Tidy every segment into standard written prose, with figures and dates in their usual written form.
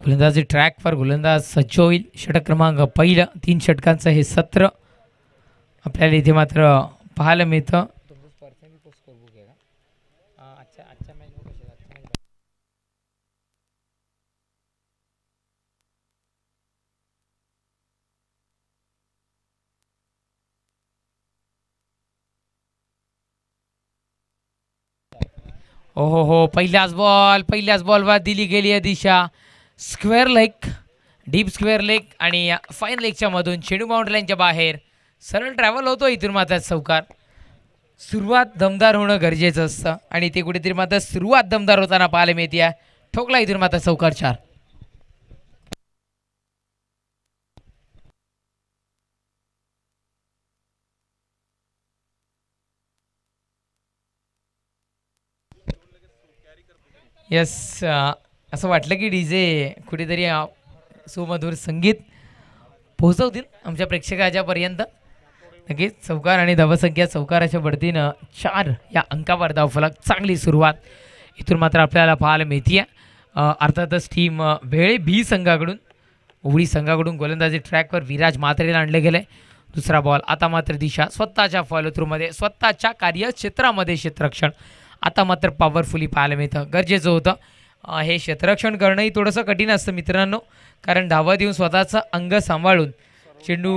गोलंदाजी ट्रॅकवर गोलंदाज सज्ज होईल. षटक क्रमांक पहिलं. 3 षटकांचं हे सत्र आपल्याला इथे मात्र पाहायला मिळतं. हो हो हो, पहिल्याच बॉलवर दिली गेली आहे दिशा. Square leg, deep square leg आणि फाईन लेगच्या मधून चेंडू बाउंड्री लाईनच्या बाहेर सरळ ट्रॅव्हल होतो. इथून मात्र चौकार. सुरुवात दमदार होणं गरजेचं असतं आणि ते कुठेतरी मात्र सुरुवात दमदार होताना पाहायला मिळते. ठोकला इथून मात्र चौकार 4. यस, असं वाटलं की डीजे कुठेतरी सुमधुर संगीत पोहोचवतील आमच्या प्रेक्षकाच्यापर्यंत. नक्कीच चौकार आणि धावसंख्या चौकाराच्या बढतीनं 4 या अंकावर धावफलक. चांगली सुरुवात इथून मात्र आपल्याला पाहायला मिळते. अर्थातच टीम वेळे बी संघाकडून, उघडी संघाकडून गोलंदाजी ट्रॅकवर विराज मात्रेला आणले गेले. दुसरा बॉल. आता मात्र दिशा स्वतःच्या फॉलो थ्रूमध्ये, स्वतःच्या कार्यक्षेत्रामध्ये क्षेत्ररक्षण आता मात्र पॉवरफुली पाहायला मिळतं. गरजेचं होतं. हे क्षेत्ररक्षण करणंही थोडंसं कठीण असतं मित्रांनो, कारण धावा देऊन स्वतःचं अंग सांभाळून चेंडू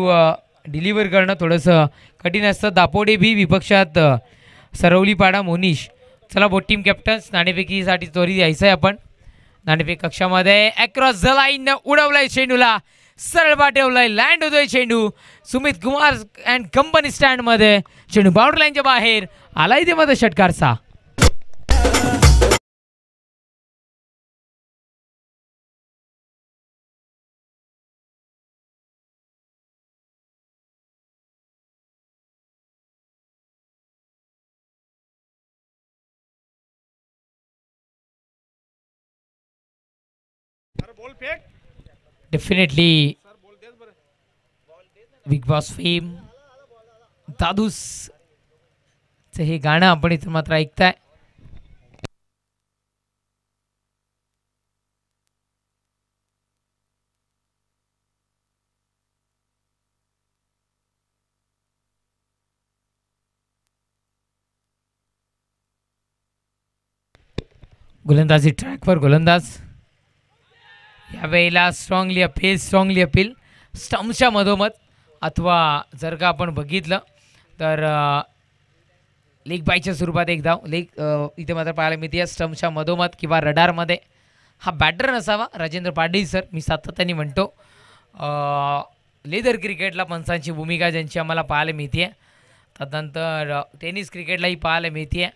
डिलिव्हर करणं थोडंसं कठीण असतं. दापोडे बी विपक्षात सरवलीपाडा मोनिश. चला बोट टीम कॅप्टन्स, नाणेफेकीसाठी त्वरित यायचं आहे आपण. नाणेफेक कक्षामध्ये अक्रॉस द लाईन उडवलाय चेंडूला, सरळ पाठवलाय, लँड होतोय चेंडू सुमित कुमार अँड कंपनी स्टँडमध्ये. चेंडू बाउंड्री लाईनच्या बाहेर आला इथे मध्ये षटकार 6. डेफिनेटली बिग बॉस फेम दादूस हे गाणं आपण इथं मात्र ऐकताय. गोलंदाजी ट्रॅकवर गोलंदाज यावेळेला स्ट्रॉंगली अपील स्टम्पच्या मधोमध, अथवा जर का आपण बघितलं तर लेग बायच्या स्वरूपात एक धाव. इथे मात्र पाहायला मिळते स्टम्पच्या मधोमध किंवा रडारमध्ये. हा बॅटर नसावा राजेंद्र पाटील सर, मी सातत्याने म्हणतो. लेदर क्रिकेटला पंचांची भूमिका ज्यांची आम्हाला पाहायला मिळते. तदनंतर टेनिस क्रिकेटलाही पाहायला मिळते.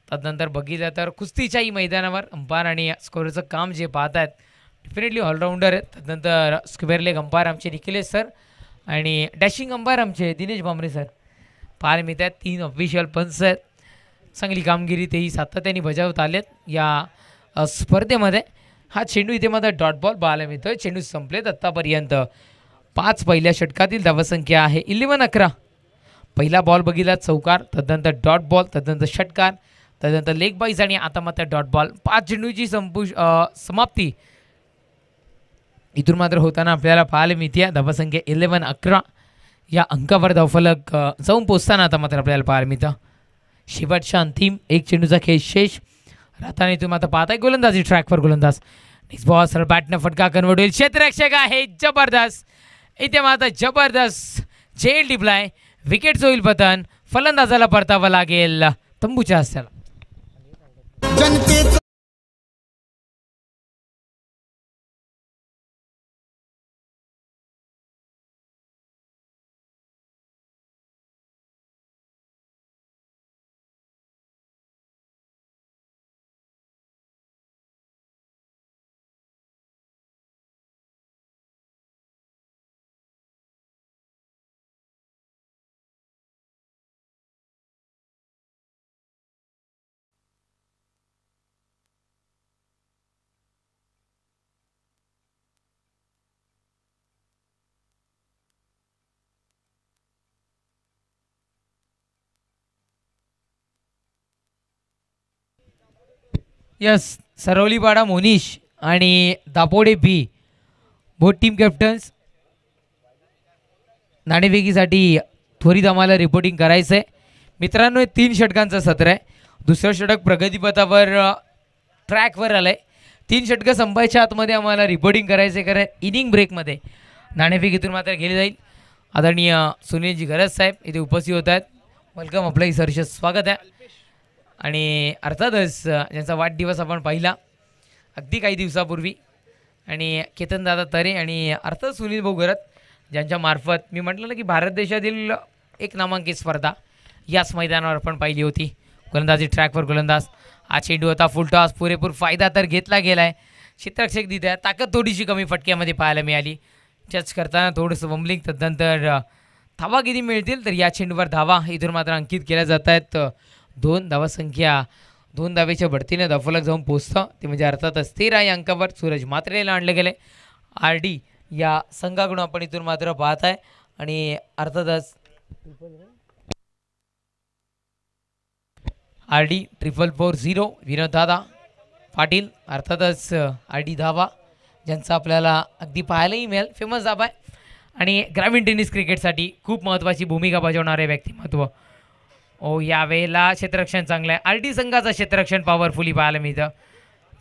तदनंतर बघितलं तर कुस्तीच्याही मैदानावर अंपायर आणि स्कोरचं काम जे पाहत आहेत डेफिनेटली ऑलराऊंडर आहेत. त्यानंतर स्क्वेअर लेग अंपायर आमचे निखिलेश सर आणि डॅशिंग अंपायर आमचे दिनेश भांबरे सर पाहायला मिळत आहेत. 3 ऑफिशियल पंच आहेत. चांगली कामगिरी तेही सातत्याने बजावत आलेत या स्पर्धेमध्ये. हा चेंडू इथे मात्र डॉट बॉल पाहायला मिळतोय. चेंडू संपलेत आत्तापर्यंत. 5 पहिल्या षटकातील धावसंख्या आहे 11-11. पहिला बॉल बघितला चौकार, तदनंतर डॉट बॉल, तदनंतर षटकार, तदनंतर लेग बाईज आणि आता मात्र डॉट बॉल. 5 चेंडूची समाप्ती इथून मात्र होताना आपल्याला पाहायला मिळते. धावसंख्या 11-11 या अंकावर धावफलक जाऊन पोचताना आता मात्र आपल्याला पाहायला मिळतं. शेवटच्या अंतिम 1 चेंडूचा खेळ शेष राहताना इथून मात्र पाहताय गोलंदाजी ट्रॅकवर गोलंदाज. नेक्स्ट बॉल सरळ बॅटनं फटका कन्वर्ट होईल. क्षेत्ररक्षक आहे जबरदस्त, इथे मात्र जबरदस्त झेल टिपलाय. विकेट होईल पतन. फलंदाजाला परतावं लागेल तंबूच्या हस्त्याला. यस, सरवलीपाडा मोनिश आणि दापोडे बी बोथ टीम कॅप्टन्स नाणेफेकीसाठी त्वरित आम्हाला रिपोर्टिंग करायचं आहे मित्रांनो. 3 षटकांचं सत्र आहे. दुसरं षटक प्रगतीपथावर ट्रॅकवर आलं आहे. 3 षटकं संपायच्या आतमध्ये आम्हाला रिपोर्टिंग करायचं आहे. कारण इनिंग ब्रेकमध्ये नाणेफेकीतून मात्र गेली जाईल. आदरणीय सुनीलजी गरज साहेब इथे उपस्थित होत आहेत. वेलकम, आपलंही सहर्ष स्वागत आहे. आणि अर्थातच ज्यांचा वाढदिवस आपण पाहिला अगदी काही दिवसापूर्वी आणि केतनदादा तरे आणि अर्थात सुनील भाऊ गरज ज्यांच्या मार्फत मी म्हटलं ना की भारत देशातील एक नामांकित स्पर्धा याच मैदानावर आपण पाहिली होती. गोलंदाजी ट्रॅकवर गोलंदाज. हा चेंडू होता फुलटॉस, पुरेपूर फायदा तर घेतला गेला आहे. क्षेत्ररक्षक दित आहे, ताकद थोडीशी कमी फटक्यामध्ये पाहायला मिळाली. जज करताना थोडंसं वंबलिंग. तदनंतर धावा किती मिळतील तर या चेंडूवर धावा इथून मात्र अंकित केल्या जात आहेत. 2 धावासंख्या 2 धावेच्या बढतीने धावफलक जाऊन पोचतं ते म्हणजे अर्थातच 13 या अंकावर सूरज मात्रेला आणले गेले. आर डी या संघाकडून आपण इथून मात्र पाहत आहे. आणि अर्थातच आर डी 440 विनोद दादा पाटील अर्थातच आर डी धावा ज्यांचा आपल्याला अगदी पाहायलाही मिळेल. फेमस धावा आहे आणि ग्रामीण टेनिस क्रिकेटसाठी खूप महत्त्वाची भूमिका बजावणारे व्यक्तिमत्व. यावेळेला क्षेत्ररक्षण चांगलं आहे. आर डी संघाचं क्षेत्ररक्षण पॉवरफुली पाहायला मिळतं.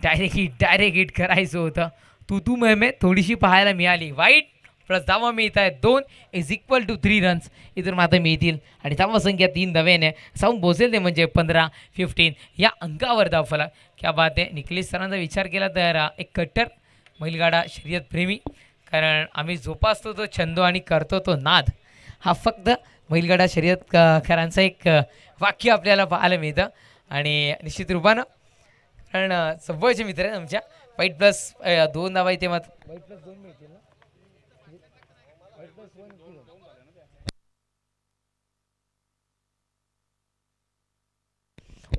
डायरेक्ट हिट करायचं होतं. तू मेहमे थोडीशी पाहायला मिळाली. वाईट प्लस धावा मिळत आहेत 2 = 3 रन्स इथून मात्र मिळतील. आणि धावासंख्या 3 धावेने जाऊन पोचेल ते म्हणजे 15-15 या अंकावर धावफलक. क्या बात आहे. निखिलेश सरांचा विचार केला तर एक कट्टर बैलगाडा शर्यतप्रेमी, कारण आम्ही जोपासतो तो छंद आणि करतो तो नाद. हा फक्त बैलगाडा शर्यतकारांचं एक वाक्य आपल्याला पाहायला मिळतं. आणि निश्चित रूपानं कारण सव्वाचे मित्र आहेत आमच्या. वाईट प्लस 2 धावा इथे मात्र वाईट प्लस 2 मिळतील ना.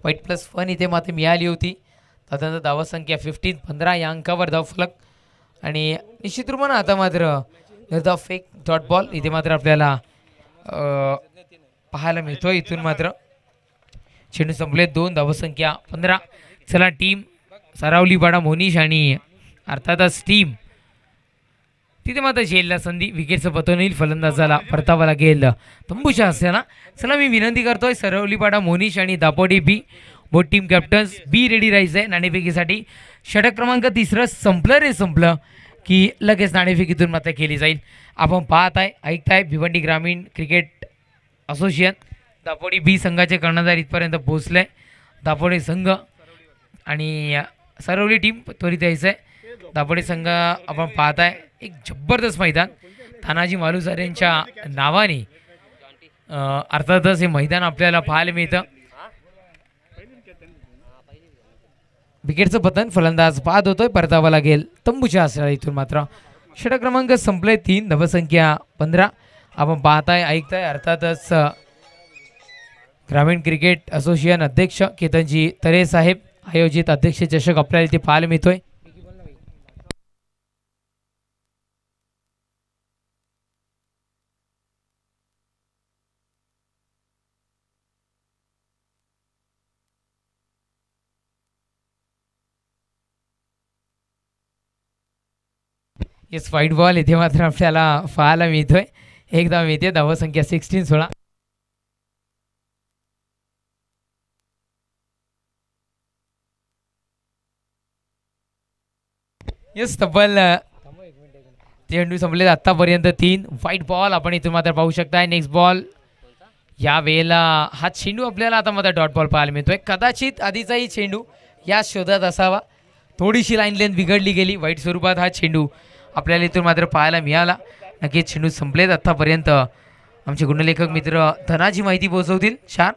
वाईट प्लस 1 इथे मात्र मिळाली होती. तदनंतर धावसंख्या 15 या अंकावर धावफलक. आणि निश्चित रूपानं आता मात्र निर्धाव फेक डॉट बॉल इथे मात्र आपल्याला पाहायला मिळतो. इथून मात्र चेंडू संपले 2 धावसंख्या 15. चला टीम सरावलीपाडा मोनिश आणि अर्थातच टीम तिथे मात्र झेलला संधी. विकेटचं पतन येईल, फलंदाजाला परतावा लागेल तंबूच्या असल्याला. चला मी विनंती करतोय सरावलीपाडा मोनिश आणि Dapodi B both team captains be ready राहायचं आहे नाणेफेकीसाठी. षटक क्रमांक 3 संपलं की लगेच नाणेफेकीतून मात्र केली जाईल. आपण पाहत आहे ऐकताय भिवंडी ग्रामीण क्रिकेट असोसिएशन दापोडी बी संघाचे कर्णधार इथपर्यंत पोहोचले. दापोडी संघ आणि सरवली टीम त्वरित यायचं आहे. दापोडी संघ आपण पाहत आहे एक जबरदस्त मैदान तानाजी मालुसर यांच्या नावाने अर्थातच हे मैदान आपल्याला पाहायला मिळतं. विकेटचं पतन, फलंदाज बाद होतोय, परतावा लागेल तंबूच्या असल्या. इथून मात्र षटक क्रमांक संपले 3 धावसंख्या 15. आपण पाहताय ऐकताय अर्थातच ग्रामीण क्रिकेट असोसिएशन अध्यक्ष केतनजी तरे साहेब आयोजित अध्यक्ष चषक आपल्याला इथे पाहायला मिळतोय. येस व्हाईट बॉल इथे मात्र आपल्याला पाहायला मिळतोय. एकदा मिळते धावसंख्या 16. येस तब्बल चेंडू संपले आत्तापर्यंत 3 व्हाईट बॉल आपण इथून मात्र पाहू शकताय. नेक्स्ट बॉल या वेळेला हा चेंडू आपल्याला आता मात्र डॉट बॉल पाहायला मिळतोय. कदाचित आधीचाही चेंडू या शोधात असावा. थोडीशी लाईन लेंथ बिघडली गेली. वाईट स्वरूपात हा चेंडू आपल्याला इथून मात्र पाहायला मिळाला. नक्कीच चेंडू संपलेत आत्तापर्यंत. आमचे गुणलेखक मित्र धनाजी माहिती पोहोचवतील. छान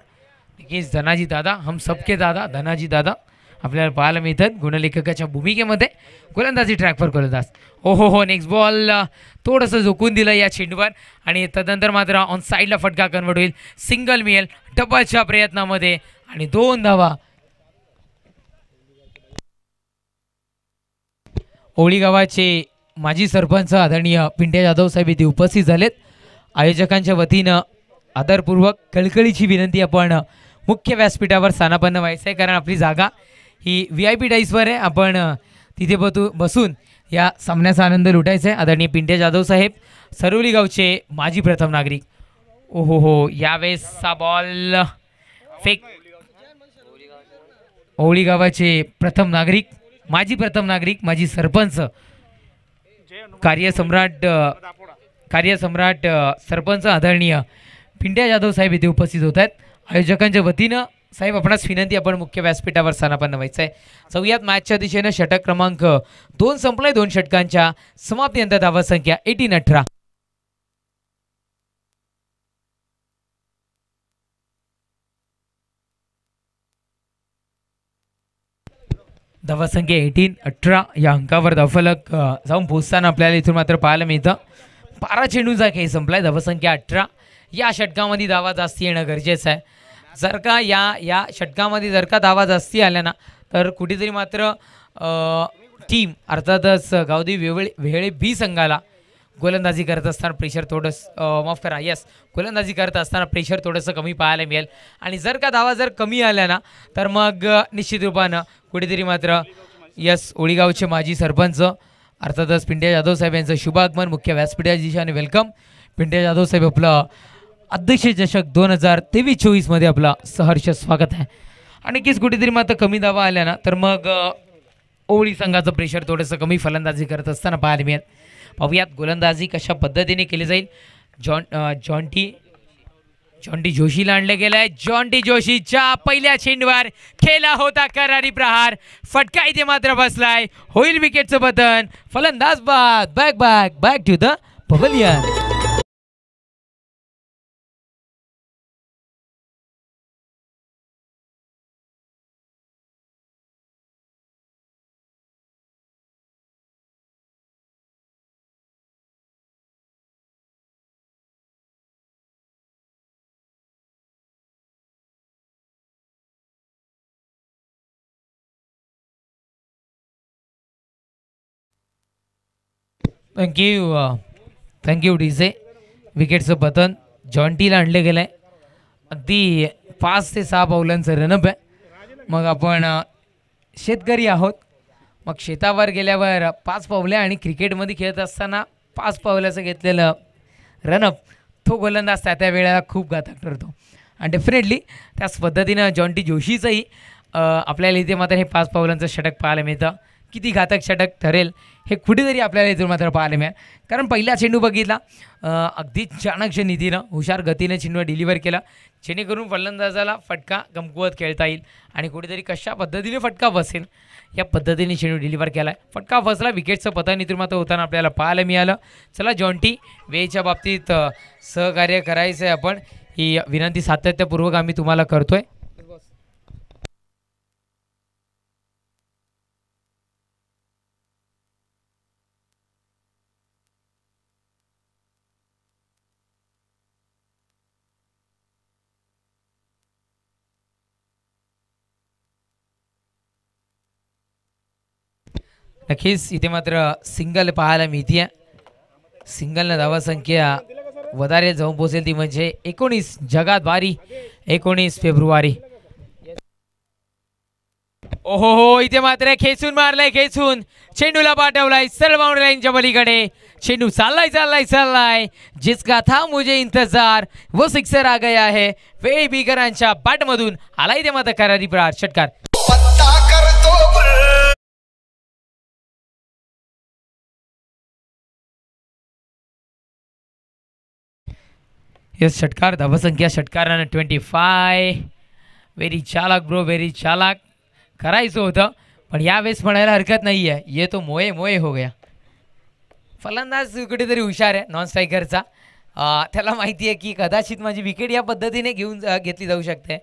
नक्कीच धनाजी दादा हम सबके दादा धनाजी दादा आपल्याला पाहायला मिळतात गुणलेखकाच्या भूमिकेमध्ये. गोलंदाजी ट्रॅकवर गोलंदाज. हो नेक्स्ट बॉल थोडंसं झोकून दिलं या चेंडूवर आणि तदनंतर मात्र ऑन साईडला फटका कन्वर्ट होईल. सिंगल मिळेल डबलच्या प्रयत्नामध्ये आणि 2 धावा. ओळी गावाचे माजी सरपंच आदरणीय पिंट्या जाधव साहेब इथे उपस्थित झालेत. आयोजकांच्या वतीनं आदरपूर्वक कळकळीची विनंती आपण मुख्य व्यासपीठावर स्थानापन्न व्हायचं आहे, कारण आपली जागा ही VIP डाईसवर आहे. आपण तिथे बसून या सामन्याचा आनंद लुटायचा आहे. आदरणीय पिंट्या जाधव साहेब, सरवली गावचे माजी प्रथम नागरिक. ओहो हो, यावेळेसचा बॉल फेक. ओवळी गावाचे प्रथम नागरिक, माजी प्रथम नागरिक, माजी सरपंच, कार्यसम्राट सरपंच आदरणीय पिंट्या जाधव साहेब इथे उपस्थित होत आहेत. आयोजकांच्या वतीनं साहेब आपणास विनंती, आपण मुख्य व्यासपीठावर स्थानापन्न व्हायचं आहे. जाऊयात मॅचच्या दिशेनं. षटक क्रमांक 2 संपलाय. 2 षटकांच्या समाप्तीनंतर धावा संख्या 18-18. धावा संख्या 18-18 या अंकावर धावफलक जाऊन पोहोचताना आपल्याला इथून मात्र पाहायला मिळतं 12 चेंडूंचा खेळ संपलाय. धावा संख्या 18. या षटकामध्ये धावा जास्ती येणं गरजेचं आहे. जर का या षटकामध्ये जर का धावा जास्ती आल्या ना, तर कुठेतरी मात्र टीम अर्थातच गावदेवी वेहळे बी संघाला गोलंदाजी करत असताना प्रेशर थोडंसं माफ करा, गोलंदाजी करत असताना प्रेशर थोडंसं कमी पाहायला मिळेल. आणि जर का धावा जर कमी आल्या ना, तर मग निश्चित रूपानं कुठेतरी मात्र ओळीगावचे माजी सरपंच अर्थातच पिंट्या जाधव साहेब यांचं शुभागमन. मुख्य व्यासपीठाच्या दिशेने वेलकम. पिंट्या जाधव साहेब, आपलं अध्यक्ष चषक 2023-24 मध्ये आपलं सहर्ष स्वागत आहे. आणि नक्कीच कुठेतरी मात्र कमी धावा आल्या ना, तर मग ओवळी संघाचं प्रेशर थोडंसं कमी फलंदाजी करत असताना पाहायला मिळेल. पाहूयात गोलंदाजी कशा पद्धतीने केली जाईल. जॉन्टी जोशीला आणलं गेलं आहे. जॉन्टी जोशीच्या पहिल्या चेंडूवर खेळला होता करारी प्रहार. फटका इथे मात्र बसलाय. होईल विकेटचं पतन. फलंदाज बाद. Back to the pavilion. Thank you DJ. विकेटचं पतन जॉन्टीला आणलं गेलं आहे. अगदी 5 ते 6 पावलांचं रनअप आहे. मग आपण शेतकरी आहोत, मग शेतावर गेल्यावर 5 पावले आणि क्रिकेटमध्ये खेळत असताना 5 पावलाचं घेतलेलं रनअप तो गोलंदाज त्या वेळेला खूप घातक ठरतो. आणि डेफिनेटली त्याच पद्धतीनं जॉन्टी जोशीचंही आपल्याला इथे मात्र हे 5 पावलांचं षटक पाहायला मिळतं. किती घातक षटक ठरेल हे कुठेतरी आपल्याला इथून मात्र पाहायला मिळेल. कारण पहिला चेंडू बघितला, अगदी चाणक्य नीतीनं हुशार गतीने चेंडू डिलिव्हर केला, जेणेकरून फलंदाजाला फटका कमकुवत खेळता येईल आणि कुठेतरी कशा पद्धतीने फटका बसेल या पद्धतीने चेंडू डिलिव्हर केला आहे. फटका फसला. विकेटचं पतन इथून मात्र होताना आपल्याला पाहायला मिळालं. चला जॉन्टी, वेळेच्या बाबतीत सहकार्य करायचं आहे आपण, ही विनंती सातत्यपूर्वक आम्ही तुम्हाला करतोय. नक्कीच इथे मात्र सिंगल पाहायला मिळते. सिंगलनं धावा संख्या वधारे जाऊन पोहोचेल, ती म्हणजे 19. जगात बारी 19 फेब्रुवारी. ओहो हो, इथे मात्र खेचून मारलाय. चेंडूला पाठवलाय सरळ बाउंड्री लाईनच्या पलीकडे. चेंडू चाललाय. जिसका था मुझे इंतजार वो सिक्सर आ गया है. वेळ बीकरांच्या बॅटमधून आला इथे मात्र करारी प्रहार. षटकार. यस, षटकार. धावसंख्या षटकारानं 25. व्हेरी चालाक ब्रो, व्हेरी चालाक. करायचं होतं पण यावेळेस म्हणायला हरकत नाही आहे, ये तो मोये हो गया. फलंदाज कुठेतरी हुशार आहे नॉन स्ट्रायकरचा. त्याला माहिती आहे की कदाचित माझी विकेट या पद्धतीने घेतली जाऊ शकते.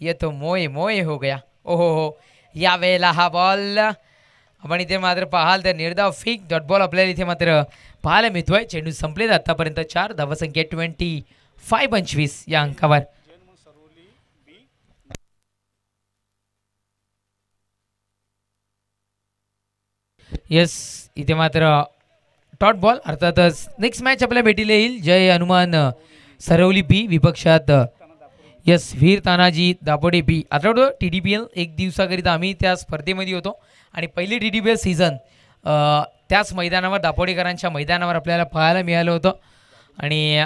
ये तो मोये हो गया. ओहो हो, यावेळेला हा बॉल आपण इथे मात्र पाहाल तर निर्धाव फिक डॉट बॉल आपल्याला इथे मात्र पाहायला मिळतोय. चेंडू संपलेत आतापर्यंत 4. धावसंख्या 25 या अंकावर. येस, इथे मात्र डॉट बॉल. अर्थातच नेक्स्ट मॅच आपल्याला भेटीला येईल. जय हनुमान सरवली बी विपक्षात यस वीर तानाजी दापोडे बी. आठवतो TDPL 1 दिवसाकरिता आम्ही त्या स्पर्धेमध्ये होतो आणि पहिली TDPL सीझन त्याच मैदानावर दापोडेकरांच्या मैदानावर आपल्याला पाहायला मिळालं होतं. आणि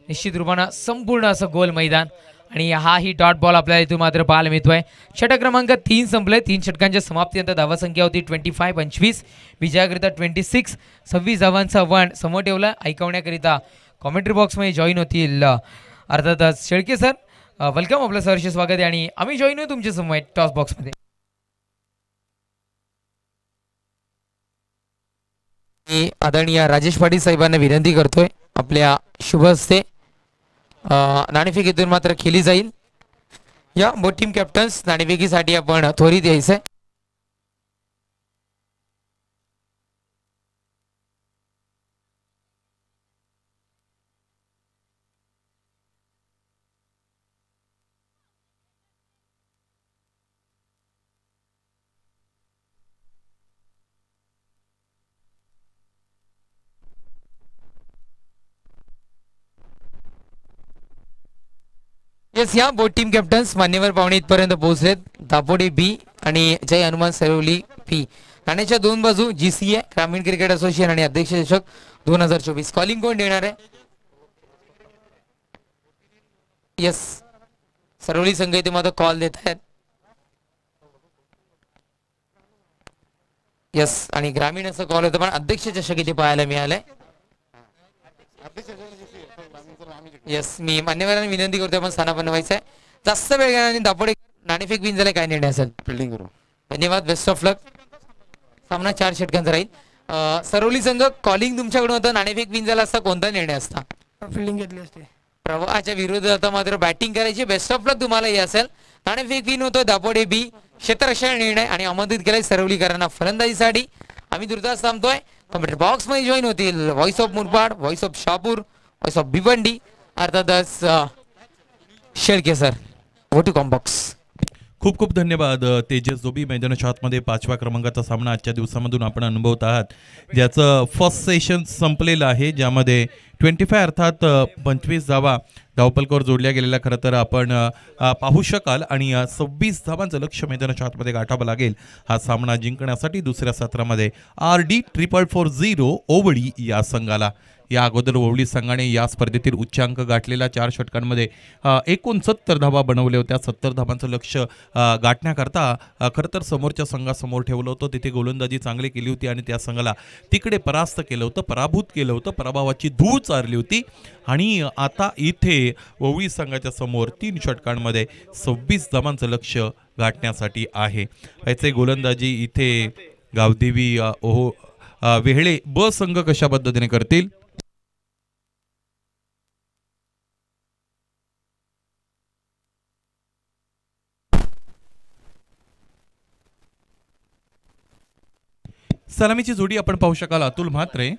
निश्चित रूपानं संपूर्ण असं गोल मैदान आणि हाही डॉट बॉल आपल्याला इथून मात्र पाहायला मिळतोय. षटक क्रमांक 3 संपले. 3 षटकांच्या समाप्तीनंतर धावसंख्या होती 25-25. विजयाकरिता 26 26 धावांचा वन समोर ठेवला. ऐकवण्याकरिता कॉमेंट्री बॉक्समध्ये जॉईन होतील अर्थातच शेळके सर. वेलकम, आपलं सहर्ष स्वागत आहे आणि आम्ही जॉईन होऊ तुमच्या समोर टॉस बॉक्समध्ये. मी आदरणीय राजेश पाटील साहेबांना विनंती करतोय आपल्या शुभ हस्ते नाणेफेक इथून मात्र केली जाईल. या बोथ टीम कॅप्टन्स नाणेफेकीसाठी आपण त्वरित यायचंय. येस, या बोथ टीम कॅप्टन्स मान्यवर पाहुणे इथपर्यंत पोहोचलेत. दापोडे बी आणि जय हनुमान सरवली पी. नाण्याच्या दोन बाजू GCA ग्रामीण क्रिकेट असोसिएशन आणि अध्यक्ष चषक 2024. कॉलिंग कोण देणार आहे? येस, सरवली संघ इथे मात्र कॉल देत आहेत. येस, आणि ग्रामीण असं कॉल होतं पण अध्यक्ष चषक इथे पाहायला मिळालंय. येस, मी मान्यवरांना विनंती करतो आपण स्थाना बनवायचं आहे. जास्त वेळ घेणार दापोडे नाणेफेक बिन झाले काय निर्णय असेल? फिल्डिंग करू. धन्यवाद, बेस्ट ऑफ लक. सामना 4 षटकांचा राहील. सरवली संघ कॉलिंग तुमच्याकडून होतं. नाणेफेक बिन झाला असता कोणता निर्णय असता? फिल्डिंग घेतली असते. प्रवाहाच्या विरोधात आता मात्र बॅटिंग करायची. बेस्ट ऑफ लक तुम्हाला हे असेल. नाणेफेक बिन होतो दापोडे बी. क्षेत्ररक्षण निर्णय आणि आमंत्रित केलाय सरवलीकरांना फलंदाजीसाठी. आम्ही दुर्दास थांबतोय. कॉम्प्युटर बॉक्स मध्ये जॉईन होतील voice of Murbad, voice of Shapur, voice of Bhiwandi, अर्थातच Shelke sir. Go to combox. खूप खूप धन्यवाद तेजस जोबी. मैदानाच्या आतमध्ये 5व्या क्रमांकाचा सामना आजच्या दिवसामधून आपण अनुभवत आहात, ज्याचं फर्स्ट सेशन संपलेलं आहे, ज्यामध्ये 25 अर्थात 25 धावा धावपलकावर जोडल्या गेलेल्या खरं तर आपण पाहू शकाल. आणि 26 धावांचं लक्ष मैदानाच्या आतमध्ये गाठावं लागेल हा सामना जिंकण्यासाठी. दुसऱ्या सत्रामध्ये RD 444 ओवळी या संघाला. या अगोदर ओवळी संघाने या स्पर्धेतील उच्चांक गाठलेल्या 4 षटकांमध्ये एकूण 70 धावा बनवल्या होत्या. 70 धावांचं लक्ष गाठण्याकरता खरं तर समोरच्या संघासमोर ठेवलं होतं. तिथे गोलंदाजी चांगली केली होती आणि त्या संघाला तिकडे परास्त केलं होतं, पराभूत केलं होतं, पराभवाची धूळ चारली होती. आणि आता इथे ओवळी संघाच्या समोर 3 षटकांमध्ये 26 धावांचं लक्ष गाठण्यासाठी आहे. याचे गोलंदाजी इथे गावदेवी वेहळे ब संघ कशा पद्धतीने करतील? सलामीची जोडी आपण पाहू शकाल अतुल म्हात्रे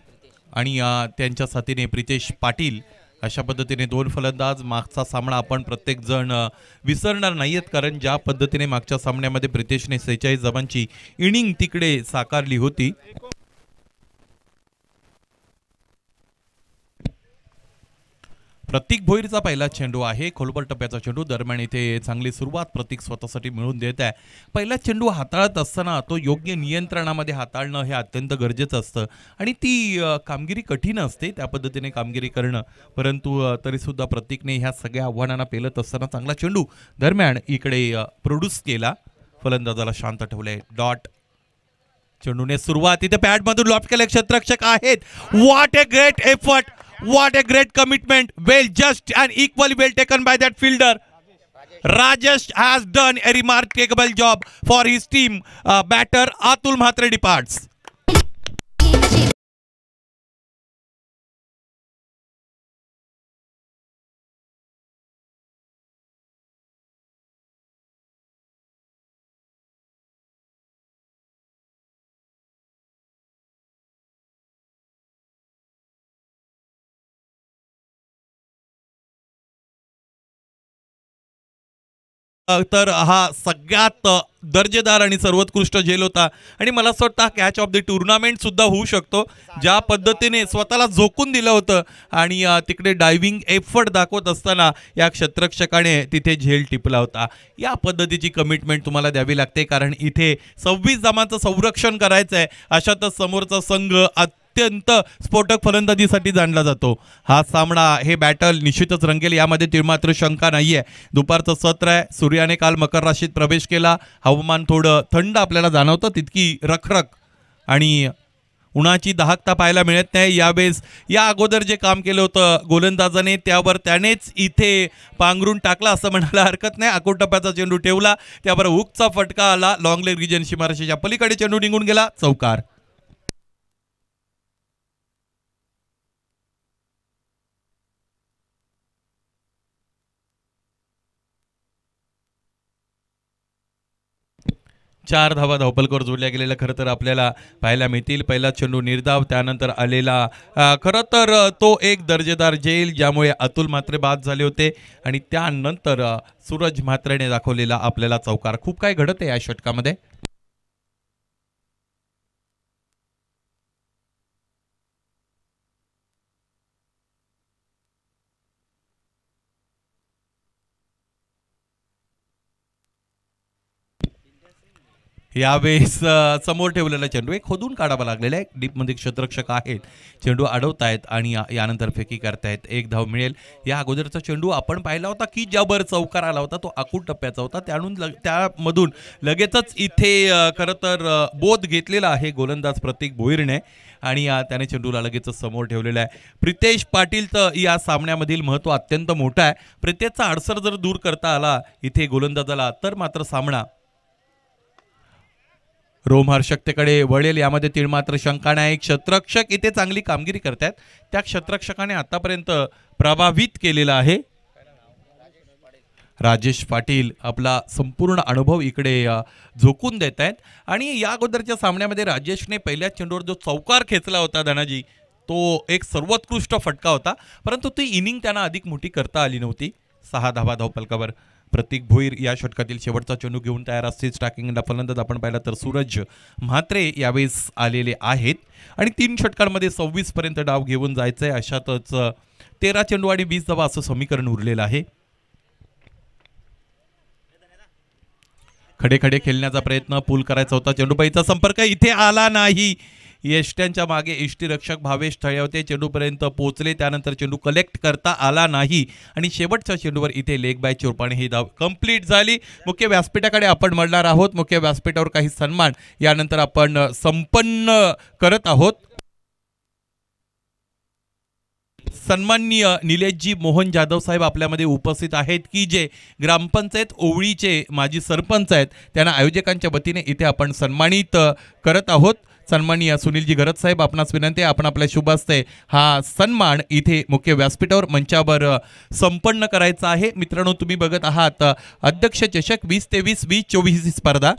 आणि त्यांच्या साथीने प्रितेश पाटील. अशा पद्धतीने 2 फलंदाज. मागचा सामना आपण प्रत्येक जण विसरणार नाहीयेत, कारण ज्या पद्धतीने मागच्या सामन्यामध्ये प्रितेशने 46 धावांची इनिंग तिकडे साकारली होती. प्रतीक भोईरचा पहिला चेंडू आहे, खोलवर टप्प्याचा चेंडू. दरम्यान इथे चांगली सुरुवात प्रतीक स्वतःसाठी मिळवून देत आहे. पहिला चेंडू हाताळत असताना तो योग्य नियंत्रणामध्ये हाताळणं हे अत्यंत गरजेचं असतं आणि ती कामगिरी कठीण असते, त्या पद्धतीने कामगिरी करणं. परंतु तरीसुद्धा प्रतीकने ह्या सगळ्या आव्हानांना पेलत असताना चांगला चेंडू दरम्यान इकडे प्रोड्यूस केला. फलंदाजाला शांत ठेवले. डॉट चेंडूने सुरुवात इथे पॅडमधून लॉफ्ट केले. क्षेत्ररक्षक आहेत. What a great effort, what a great commitment, well just and equally well taken by that fielder. Rajesh has done a remarkable job for his team. Batter Atul Mhatre departs. तर हा सगळ्यात दर्जेदार आणि सर्वोत्कृष्ट झेल होता आणि मला असं वाटतं कॅच ऑफ द टुर्नामेंट सुद्धा होऊ शकतो. ज्या पद्धतीने स्वतःला झोकून दिलं होतं आणि तिकडे डायव्हिंग एफर्ट दाखवत असताना या क्षेत्ररक्षकाने तिथे झेल टिपला होता. या पद्धतीची कमिटमेंट तुम्हाला द्यावी लागते, कारण इथे 26 धावांचं संरक्षण करायचं आहे. अशातच समोरचा संघ अत्यंत स्फोटक फलंदाजीसाठी जाणला जातो. हा सामना, हे बॅटल निश्चितच रंगेल, यामध्ये तिळमात्र शंका नाहीये. दुपारचं सत्र आहे, सूर्याने काल मकर राशीत प्रवेश केला. हवामान थोडं थंड आपल्याला जाणवतं, तितकी रखरख आणि उन्हाची दहाकता पाहायला मिळत नाही. यावेळेस या अगोदर जे काम केलं होतं गोलंदाजाने, त्यावर त्यानेच इथे पांघरून टाकला असं म्हणायला हरकत नाही. आखूड टप्प्याचा चेंडू ठेवला, त्यावर हुकचा फटका आला. लॉंग लेग रिजन सीमारेषेच्या पलीकडे चेंडू निघून गेला, चौकार. चार धावा धावपलकर जोडल्या गेलेल्या खरं तर आपल्याला पाहायला मिळतील. पहिला चेंडू निर्धाव, त्यानंतर आलेला खरं तर तो एक दर्जेदार झेल, ज्यामुळे अतुल म्हात्रे बाद झाले होते आणि त्यानंतर सूरज म्हात्रेने दाखवलेला आपल्याला चौकार. खूप काय घडत आहे या षटकामध्ये. यावेळेस समोर ठेवलेला चेंडू एक खोदून काढावा लागलेला आहे. डीपमध्ये क्षेत्ररक्षक आहेत, चेंडू अडवतायत आणि यानंतर फेकी करतायत. एक धाव मिळेल. या अगोदरचा चेंडू आपण पाहिला होता की ज्यावर चौकार आला होता तो आखूड टप्प्याचा होता. त्यामधून लगेचच इथे खरं तर बोध घेतलेला आहे गोलंदाज प्रतीक भोईरने आणि त्याने चेंडूला लगेचच समोर ठेवलेला आहे. प्रितेश पाटीलचं या सामन्यामधील महत्त्व अत्यंत मोठं आहे. प्रितेशचा अडसर जर दूर करता आला इथे गोलंदाजाला, तर मात्र सामना रोमहर्षकतेकडे वळेल, यामध्ये तीळ मात्र शंका नाही. क्षेत्ररक्षक इथे चांगली कामगिरी करतात. त्या क्षेत्ररक्षकाने आतापर्यंत प्रभावित केलेला आहे. राजेश पाटील आपला संपूर्ण अनुभव इकडे झोकून देत आहेत आणि या अगोदरच्या सामन्यामध्ये राजेशने पहिल्या चेंडूवर जो चौकार खेचला होता धनाजी, तो एक सर्वोत्कृष्ट फटका होता, परंतु ती इनिंग त्यांना अधिक मोठी करता आली नव्हती. 6 धावा धावपलकावर. प्रतीक भोईर या षटकातील शेवटचा चेंडू घेऊन तयार असतील. स्ट्रायकिंगला फलंदाज आपण पाहिला तर सूरज म्हात्रे यावेळेस आलेले आहेत आणि 3 षटकांमध्ये 26 पर्यंत डाव घेऊन जायचंय. अशातच 13 चेंडू आणि 20 धावा असं समीकरण उरलेलं आहे. खडे खडे खेळण्याचा प्रयत्न, पूल करायचा होता, चेंडूबाईचा संपर्क इथे आला नाही. यष्ट्यांच्या मागे यष्टीरक्षक भावेश थळे होते, चेंडूपर्यंत पोहोचले, त्यानंतर चेंडू कलेक्ट करता आला नाही आणि शेवटच्या चेंडूवर इथे लेग बाय चोरपाने ही धाव कंप्लीट झाली. मुख्य व्यासपीठाकडे आपण म्हणणार आहोत. मुख्य व्यासपीठावर काही सन्मान यानंतर आपण संपन्न करत आहोत. सन्माननीय निलेशजी मोहन जाधव साहेब आपल्यामध्ये उपस्थित आहेत की जे ग्रामपंचायत ओवळीचे माजी सरपंच आहेत. त्यांना आयोजकांच्या वतीने इथे आपण सन्मानित करत आहोत. सन्माननीय सुनीलजी घरत साहेब, आपणास विनंती आहे आपण आपल्या शुभ हस्ते हा सन्मान इथे मुख्य व्यासपीठावर मंचावर संपन्न करायचा आहे. मित्रांनो, तुम्ही बघत आहात अध्यक्ष चषक 2023 2024 ही स्पर्धा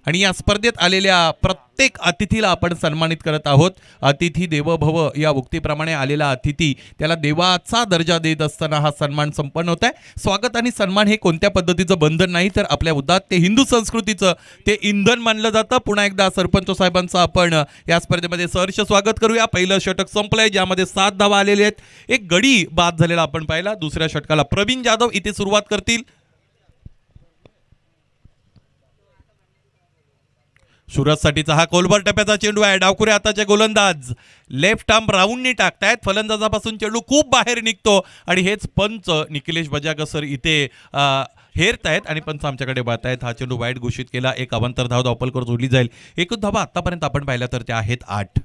आणि या स्पर्धेत आलेल्या प्रत्येक अतिथीला आपण सन्मानित करत आहोत. अतिथी देवो भव या उक्तीप्रमाणे आलेला अतिथी त्याला देवाचा दर्जा देत असताना हा सन्मान संपन्न होत आहे. स्वागत आणि सन्मान हे कोणत्या पद्धतीचं बंधन नाही, तर आपल्या उदात्त हिंदू संस्कृतीचं ते इंधन मानलं जातं. पुन्हा एकदा सरपंच साहेबांचं आपण या स्पर्धेमध्ये सहर्ष स्वागत करूया. पहिलं षटक संपलंय, ज्यामध्ये 7 धावा आलेले आहेत. एक गडी बाद झालेला आपण पाहिला. दुसऱ्या षटकाला प्रवीण जाधव इथे सुरुवात करतील. सुरतसाठीचा हा कोलबर टप्प्याचा चेंडू आहे. डावखुरे हाताचे गोलंदाज लेफ्ट आर्म राऊंडनी टाकतायत. फलंदाजापासून चेंडू खूप बाहेर निघतो आणि हेच पंच निखिलेश बजागसर इथे हेरतायत आणि पंच आमच्याकडे पाहतायत. हा चेंडू वाईट घोषित केला. एक अवांतर धाव धावपलकर जोडली जाईल. एकूण धावा आतापर्यंत आपण पाहिल्या तर त्या आहेत 8.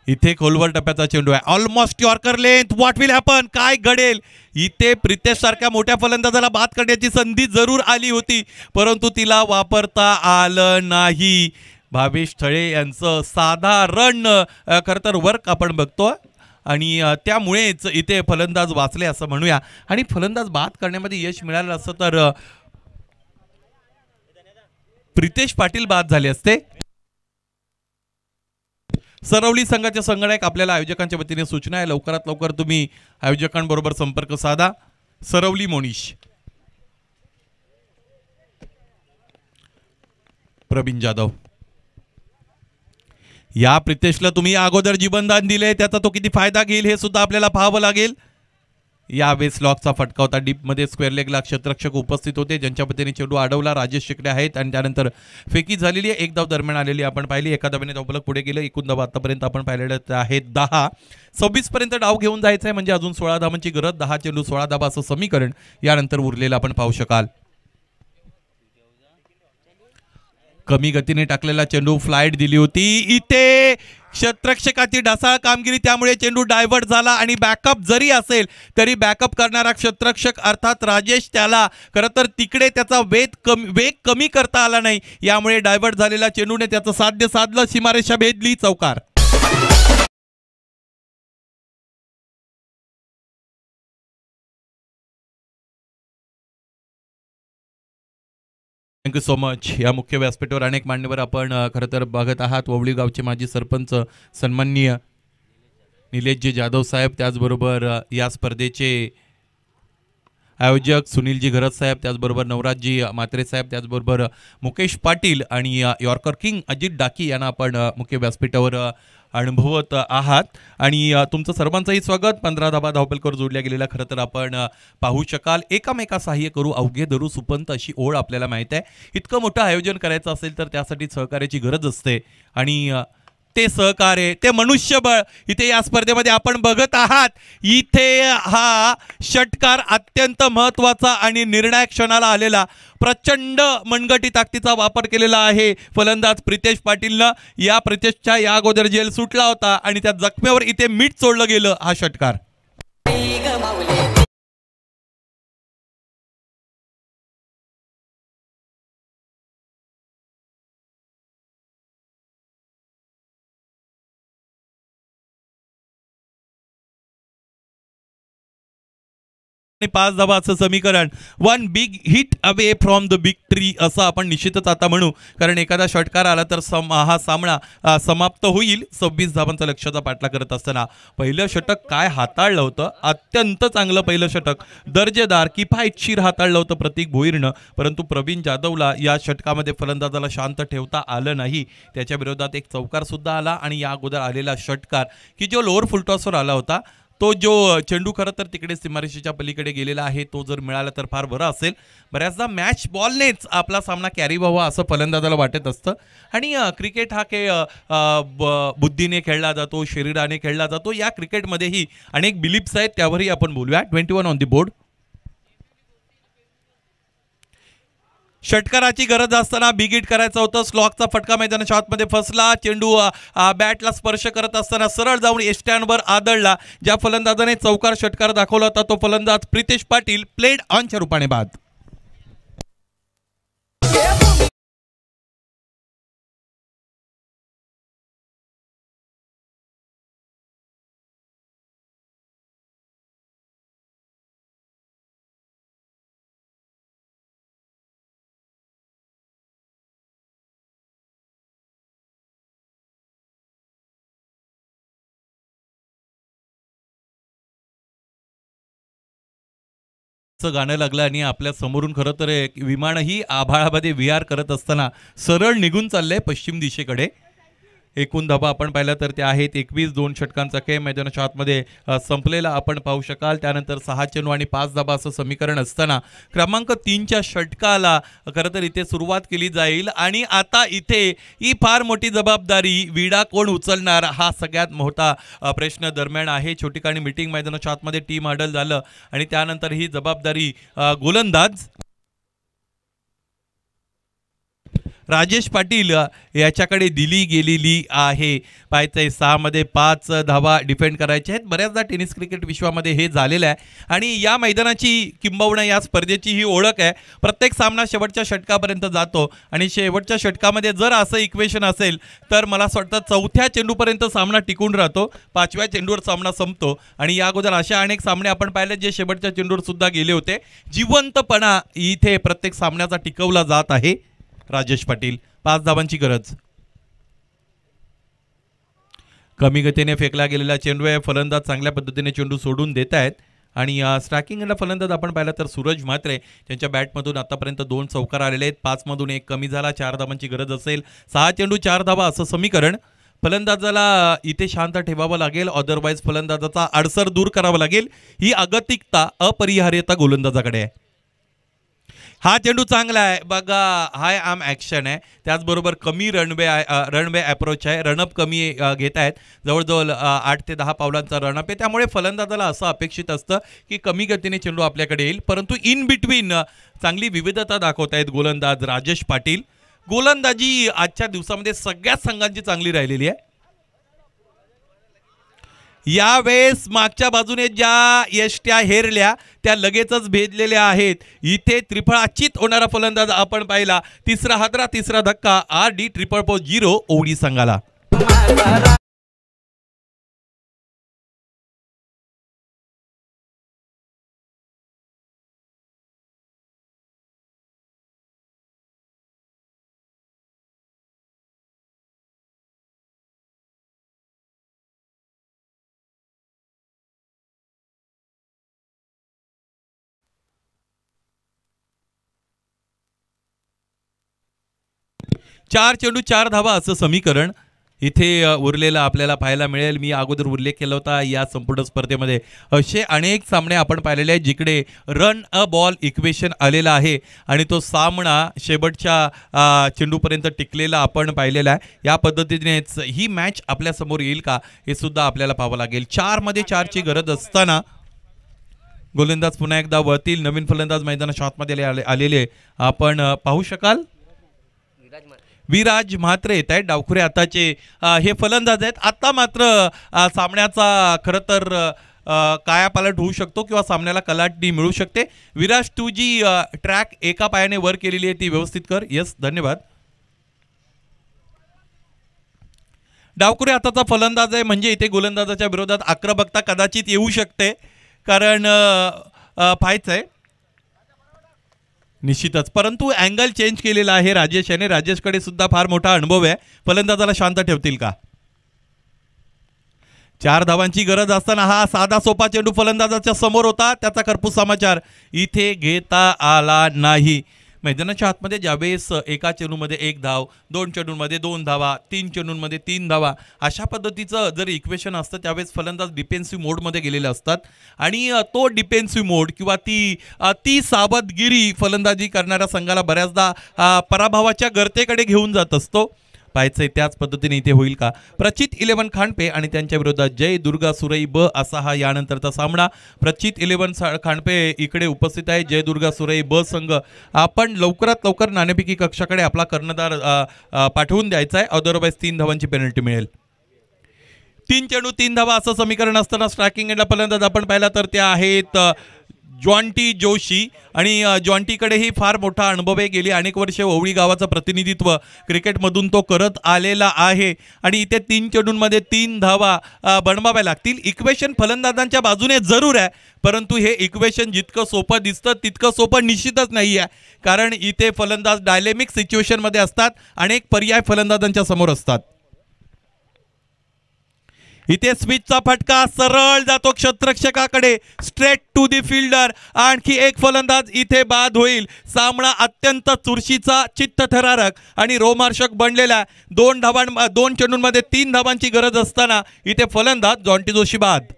इथे खोलवर टप्प्याचा चेंडू आहे. Almost yorker length. What will happen, काय घडेल इथे. प्रितेश सारख्या मोठ्या फलंदाजाला बाद करण्याची संधी जरूर आली होती, परंतु तिला वापरता आलं नाही. भावेश थळे यांचं साधारण खरं तर वर्क आपण बघतो आणि त्यामुळेच इथे फलंदाज वाचले असं म्हणूया. आणि फलंदाज बाद करण्यामध्ये यश मिळालं असतं तर प्रितेश पाटील बाद झाले असते. सरवली संघाचे संगणक आपल्याला आयोजकांच्या वतीने सूचना आहे, लवकरात लवकर तुम्ही आयोजकांबरोबर संपर्क साधा. सरवली मोनिश, प्रवीण जाधव. या प्रितेशला तुम्ही अगोदर जीवनदान दिले, त्याचा तो किती फायदा घेईल हे सुद्धा आपल्याला पाहावं लागेल. यावेळेस लॉकचा फटका होता, डीपमध्ये स्क्वेअर लेगला क्षेत्ररक्षक उपस्थित होते ज्यांच्या पद्धतीने चेंडू अडवला. राजेश शिकले आहेत आणि त्यानंतर फेकी झालेली आहे. एक धाव दरम्यान आलेली आपण पाहिली, एका धावेने धावफलक पुढे गेलं. एकूण धाव आतापर्यंत आपण पाहिलेलं आहेत 10. 26 पर्यंत डाव घेऊन जायचं आहे, म्हणजे अजून 16 धावांची गरज. 10 चेंडू 16 धावा असं समीकरण यानंतर उरलेलं आपण पाहू शकाल. कमी गतीने टाकलेला चेंडू फ्लाईट दिली होती, इथे क्षेत्ररक्षकाची ढासाळ कामगिरी, त्यामुळे चेंडू डायव्हर्ट झाला आणि बॅकअप जरी असेल तरी बॅकअप करणारा क्षेत्ररक्षक अर्थात राजेश, त्याला खरं तर तिकडे त्याचा वेग कमी करता आला नाही, यामुळे डायव्हर्ट झालेला चेंडूने त्याचं साध्य साधलं, सीमारेषा भेदली, चौकार. Thank you so much. या मुख्य व्यासपीठावर अनेक मान्यवर आपण खरं तर बघत आहात. ववळी गावचे माजी सरपंच सन्माननीय निलेशजी जाधव साहेब, त्याचबरोबर या स्पर्धेचे आयोजक सुनीलजी घरत साहेब, त्याचबरोबर नवराजजी म्हात्रे साहेब, त्याचबरोबर मुकेश पाटील आणि यॉर्कर किंग अजित डाकी यांना आपण मुख्य व्यासपीठावर अनुभवत आहात. आणि तुमचं सर्वांचंही स्वागत. 15 धाबा धावपलकर जोडल्या गेलेला खरं तर आपण पाहू शकाल. एकामेका सहाय्य करू अवघे धरू सुपंत अशी ओळ आपल्याला माहीत आहे. इतकं मोठं आयोजन करायचं असेल तर त्यासाठी सहकार्याची गरज असते आणि ते सहकार्य, ते मनुष्यबळ इथे या स्पर्धेमध्ये आपण बघत आहात. इथे हा षटकार अत्यंत महत्त्वाचा आणि निर्णायक क्षणाला आलेला, प्रचंड मनगटी ताकदीचा वापर केलेला आहे फलंदाज प्रितेश पाटीलनं. या प्रितेशच्या या अगोदर जेल सुटला होता आणि त्या जखमेवर इथे मीठ सोडलं गेलं. हा षटकार आणि 5 धावा असं समीकरण. 1 big hit away from the big tree असं आपण निश्चितच आता म्हणू, कारण एखादा षटकार आला तर हा सामना समाप्त होईल. 26 धावांचा लक्ष्याचा पाठला करत असताना पहिलं षटक काय हाताळलं होतं, अत्यंत चांगलं पहिलं षटक, दर्जेदार किफायतशीर हाताळलं होतं प्रतीक भोईरनं. परंतु प्रवीण जाधवला या षटकामध्ये फलंदाजाला शांत ठेवता आलं नाही. त्याच्या विरोधात एक चौकार सुद्धा आला आणि या अगोदर आलेला षटकार की जो लोअर फुलटॉसवर आला होता, तो जो चेंडू खरं तर तिकडे सीमारेषेच्या पलीकडे गेलेला आहे, तो जर मिळाला तर फार बरं असेल. बऱ्याचदा मॅच बॉलनेच आपला सामना कॅरी व्हावा असं फलंदाजाला वाटत असतं. आणि क्रिकेट हा खेळ बुद्धीने खेळला जातो, शरीराने खेळला जातो. या क्रिकेटमध्येही अनेक बिलीफ्स आहेत, त्यावरही आपण बोलूया. 21 ऑन दी बोर्ड. षटकाराची गरज असताना बिग हिट करायचं होतं. स्लॉकचा फटका मैदानाच्या आतमध्ये फसला. चेंडू बॅटला स्पर्श करत असताना सरळ जाऊन एस्टँडवर आदळला. ज्या फलंदाजाने चौकार षटकार दाखवला होता तो फलंदाज प्रितेश पाटील प्लेड ऑनच्या रूपाने बाद. गाणं लागलं आणि आपल्या समोरून खरं तर एक विमानही आभाळामध्ये विहार करत असताना सरळ निघून चाललंय पश्चिम दिशेकडे. एकूण धाबा आपण पाहिला तर त्या आहेत 21. 2 षटकांचा खेळ मैदानाच्या आतमध्ये संपलेला आपण पाहू शकाल. त्यानंतर 6 चेंडू आणि 5 धाबा असं समीकरण असताना क्रमांक 3च्या षटकाला खरं तर इथे सुरुवात केली जाईल. आणि आता इथे ही फार मोठी जबाबदारी विडा कोण उचलणार हा सगळ्यात मोठा प्रश्न दरम्यान आहे. छोटीकाणी मीटिंग मैदानाच्या आतमध्ये टीम हडल झालं आणि त्यानंतर ही जबाबदारी गोलंदाज राजेश पाटील याच्याकडे दिली गेलेली आहे. पाहायचंय 6 मध्ये 5 धावा डिफेंड करायचे आहेत. बऱ्याचदा टेनिस क्रिकेट विश्वामध्ये हे झालेलं आहे आणि या मैदानाची किंबहुना या स्पर्धेची ही ओळख आहे. प्रत्येक सामना शेवटच्या षटकापर्यंत जातो आणि शेवटच्या षटकामध्ये जर असं इक्वेशन असेल तर मला असं वाटतं 4थ्या चेंडूपर्यंत सामना टिकून राहतो, 5व्या चेंडूवर सामना संपतो. आणि या अगोदर अशा अनेक सामने आपण पाहिले जे शेवटच्या चेंडूवर सुद्धा गेले होते. जिवंतपणा इथे प्रत्येक सामन्याचा टिकवला जात आहे. राजेश पाटील 5 धावांची गरज. कमी गतीने फेकला गेलेला चेंडू आहे. फलंदाज चांगल्या पद्धतीने चेंडू सोडून देत आहेत आणि स्ट्रायकिंगला फलंदाज आपण पाहिला तर सूरज म्हात्रे त्यांच्या बॅटमधून आतापर्यंत 2 चौकार आलेले आहेत. 5 मधून 1 कमी झाला. 4 धावांची गरज असेल. 6 चेंडू 4 धावा असं समीकरण. फलंदाजाला इथे शांत ठेवावं लागेल, अदरवाईज फलंदाजाचा अडसर दूर करावा लागेल. ही अगतिकता अपरिहार्यता गोलंदाजाकडे आहे. हा चेंडू चांगला आहे बघा. हाय आम ॲक्शन आहे. त्याचबरोबर कमी रनवे अप्रोच आहे. रनअप कमी घेत आहेत. जवळजवळ 8 ते 10 पावलांचा रनअप आहे. त्यामुळे फलंदाजाला असं अपेक्षित असतं की कमी गतीने चेंडू आपल्याकडे येईल. परंतु इन बिटवीन चांगली विविधता दाखवत आहेत गोलंदाज राजेश पाटील. गोलंदाजी आजच्या दिवसामध्ये सगळ्याच संघांची चांगली राहिलेली आहे. यावेळेस मागच्या बाजूने ज्या यष्ट्या हेरल्या त्या लगेचच भेदलेल्या आहेत. इथे त्रिफळाचीत होणारा फलंदाज आपण पाहिला. तिसरा हादरा, तिसरा धक्का. RD 000 ओडी संघाला. चार चेंडू 4 धावा असं समीकरण इथे उरलेलं आपल्याला पाहायला मिळेल. मी अगोदर उल्लेख केला होता या संपूर्ण स्पर्धेमध्ये असे अनेक सामने आपण पाहिलेले आहेत जिकडे रन अ बॉल इक्वेशन आलेला आहे आणि तो सामना शेवटच्या चेंडूपर्यंत टिकलेला आपण पाहिलेला आहे. या पद्धतीनेच ही मॅच आपल्यासमोर येईल का हे सुद्धा आपल्याला पाहावं लागेल. 4 मध्ये 4 ची गरज असताना गोलंदाज पुन्हा एकदा वळतील. नवीन फलंदाज मैदानाच्या आतमध्ये आलेले आपण पाहू शकाल. विराज म्हात्रे येत आहेत. डावखुरे आताचे हे फलंदाज आहेत. आता मात्र सामन्याचा खरं तर कायापालट होऊ शकतो किंवा सामन्याला कलाटणी मिळू शकते. विराज तू जी ट्रॅक एका पायाने वर केलेली आहे ती व्यवस्थित कर. यस, धन्यवाद. डावखुरे आताचा फलंदाज आहे म्हणजे इथे गोलंदाजाच्या विरोधात आक्रमकता कदाचित येऊ शकते कारण पाहायचं आहे निश्चितच. परंतु अँगल चेंज केलेला आहे राजेश याने. राजेशकडे सुद्धा फार मोठा अनुभव आहे. फलंदाजाला शांत ठेवतील का? 4 धावांची गरज असताना हा साधा सोपा चेंडू फलंदाजाच्या समोर होता. त्याचा खरपूस समाचार इथे घेता आला नाही. मैदानाच्या आतमध्ये ज्यावेळेस एका चेंडूमध्ये 1 धाव, 2 चेंडूंमध्ये 2 धावा, 3 चेंडूंमध्ये 3 धावा अशा पद्धतीचं जर इक्वेशन असतं त्यावेळेस फलंदाज डिफेन्सिव्ह मोडमध्ये गेलेले असतात आणि तो डिफेन्सिव्ह मोड किंवा ती सावधगिरी फलंदाजी करणाऱ्या संघाला बऱ्याचदा पराभवाच्या गर्तेकडे घेऊन जात असतो. पाहायचंय त्याच पद्धतीने इथे होईल का? प्रचित 11 खांडपे आणि त्यांच्या विरोधात जय दुर्गा सुरई ब असा हा यानंतरचा सामना. प्रचित 11 खांडपे इकडे उपस्थित आहे. जय दुर्गा सुरई ब संघ आपण लवकरात लवकर नाणेफेकी कक्षाकडे आपला कर्णधार पाठवून द्यायचा आहे. अदरवाईज 3 धावांची पेनल्टी मिळेल. 3 चेंडू 3 धावा असं समीकरण असताना स्ट्रायकिंग एंडला फलंदाज आपण पाहिला तर त्या आहेत जॉन्टी जोशी आणि जॉन्टीकडेही फार मोठा अनुभव आहे. गेली अनेक वर्षे ओवळी गावाचं प्रतिनिधित्व क्रिकेटमधून तो करत आलेला आहे आणि इथे 3 चेंडूंमध्ये 3 धावा बनवाव्या लागतील. इक्वेशन फलंदाजांच्या बाजूने जरूर आहे परंतु हे इक्वेशन जितकं सोपं दिसतं तितकं सोपं निश्चितच नाही आहे कारण इथे फलंदाज डायलेमिक सिच्युएशनमध्ये असतात. अनेक पर्याय फलंदाजांच्या समोर असतात. इथे स्विचचा फटका सरळ जातो क्षेत्ररक्षकाकडे, स्ट्रेट टू दी फिल्डर. आणखी एक फलंदाज इथे बाद होईल. सामना अत्यंत चुरशीचा, चित्तथरारक आणि रोमांचक बनलेला. 2 चेंडूंमध्ये 3 धावांची गरज असताना इथे फलंदाज जॉन्टी जोशी बाद.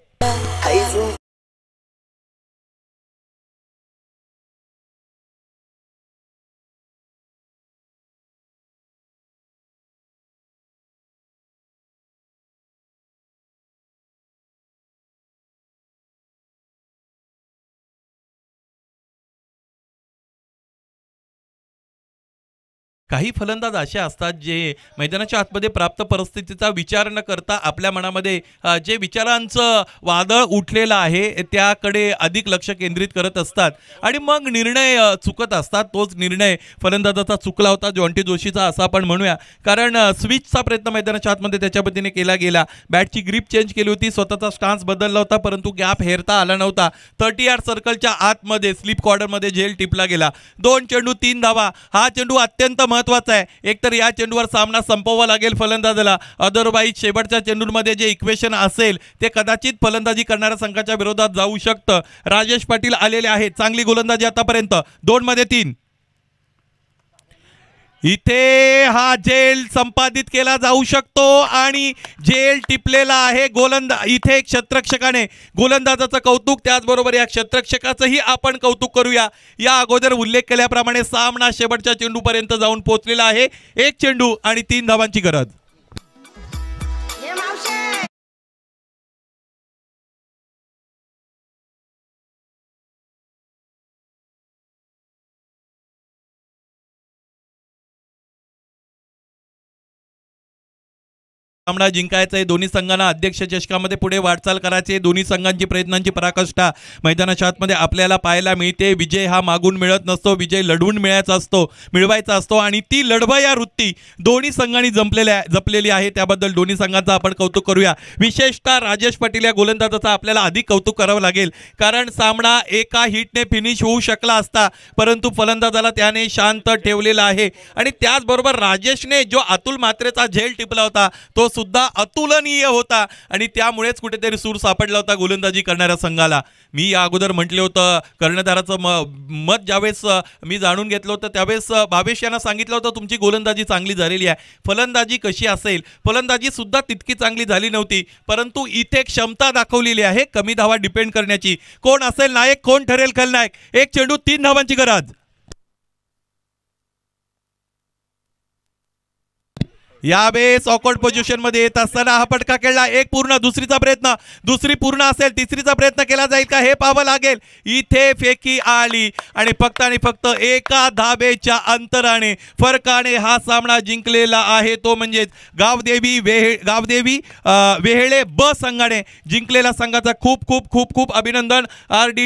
काही फलंदाज असे असतात जे मैदानाच्या आतमध्ये प्राप्त परिस्थितीचा विचार न करता आपल्या मनामध्ये जे विचारांचं वादळ उठलेलं आहे त्याकडे अधिक लक्ष केंद्रित करत असतात आणि मग निर्णय चुकत असतात. तोच निर्णय फलंदाजाचा चुकला होता जॉन्टी जोशीचा असं आपण म्हणूया कारण स्विचचा प्रयत्न मैदानाच्या आतमध्ये त्याच्या पद्धतीने केला गेला. बॅटची ग्रिप चेंज केली होती, स्वतःचा स्टान्स बदलला होता परंतु गॅप हेरता आला नव्हता. 30 यार्ड सर्कलच्या आतमध्ये स्लिप कॉर्नरमध्ये झेल टिपला गेला. 2 चेंडू 3 धावा. हा चेंडू अत्यंत महत्त्वाचं आहे. एकतर या चेंडूवर सामना संपवावा लागेल फलंदाजाला, अदरवाईज शेवटच्या चेंडूंमध्ये जे इक्वेशन असेल ते कदाचित फलंदाजी करणाऱ्या संघाच्या विरोधात जाऊ शकतं. राजेश पाटील आलेले आहेत. चांगली गोलंदाजी आतापर्यंत 2 मध्ये 3. इथे हा झेल संपादित केला जाऊ शकतो आणि झेल टिपलेला आहे. इथे एक क्षेत्ररक्षकाने गोलंदाजाचं कौतुक, त्याचबरोबर या क्षेत्ररक्षकाचंही आपण कौतुक करूया. या अगोदर उल्लेख केल्याप्रमाणे सामना शेवटच्या चेंडूपर्यंत जाऊन पोहोचलेला आहे. 1 चेंडू आणि 3 धावांची गरज. सामना जिंकायचा आहे. दोन्ही संघांना अध्यक्ष चषकामध्ये पुढे वाटचाल करायची. दोन्ही संघांची प्रयत्नांची पराकाष्ठा मैदानाच्या आतमध्ये आपल्याला पाहायला मिळते. विजय हा मागून मिळत नसतो, विजय लढवून मिळवायचा असतो आणि ती लढवया वृत्ती दोन्ही संघांनी जपलेली आहे. त्याबद्दल दोन्ही संघांचं आपण कौतुक करूया. विशेषतः राजेश पाटील या गोलंदाजाचा आपल्याला अधिक कौतुक करावं लागेल, कारण सामना एका हिटने फिनिश होऊ शकला असता, परंतु फलंदाजाला त्याने शांत ठेवलेला आहे. आणि त्याचबरोबर राजेशने जो अतुल मात्रेचा झेल टिपला होता तो सुद्धा अतुलनीय होता आणि त्यामुळेच कुठेतरी सूर सापडला होता गोलंदाजी करणाऱ्या संघाला. मी या अगोदर म्हटले होतं, कर्णधाराचं मत ज्यावेळेस मी जाणून घेतलं होतं त्यावेळेस भावेश यांना सांगितलं होतं तुमची गोलंदाजी चांगली झालेली आहे. फलंदाजी कशी असेल, फलंदाजी सुद्धा तितकी चांगली झाली नव्हती, परंतु इथे क्षमता दाखवलेली आहे कमी धावा डिपेंड करण्याची. कोण असेल नायक, कोण ठरेल खलनायक. 1 चेंडू 3 धावांची गरज. यावेळेस ऑकवर्ड पोझिशन मध्ये येत असताना हा फटका खेळला. 1 पूर्ण, दुसरीचा प्रयत्न, दुसरी पूर्ण असेल, तिसरीचा प्रयत्न केला जाईल का हे पाहावं लागेल. इथे फेकी आली आणि फक्त 1 धावेच्या अंतराने फरकाने हा सामना जिंकलेला आहे. तो म्हणजेच गावदेवी वेहेळे ब संघाने जिंकलेल्या संघाचा खूप खूप खूप खूप अभिनंदन. RD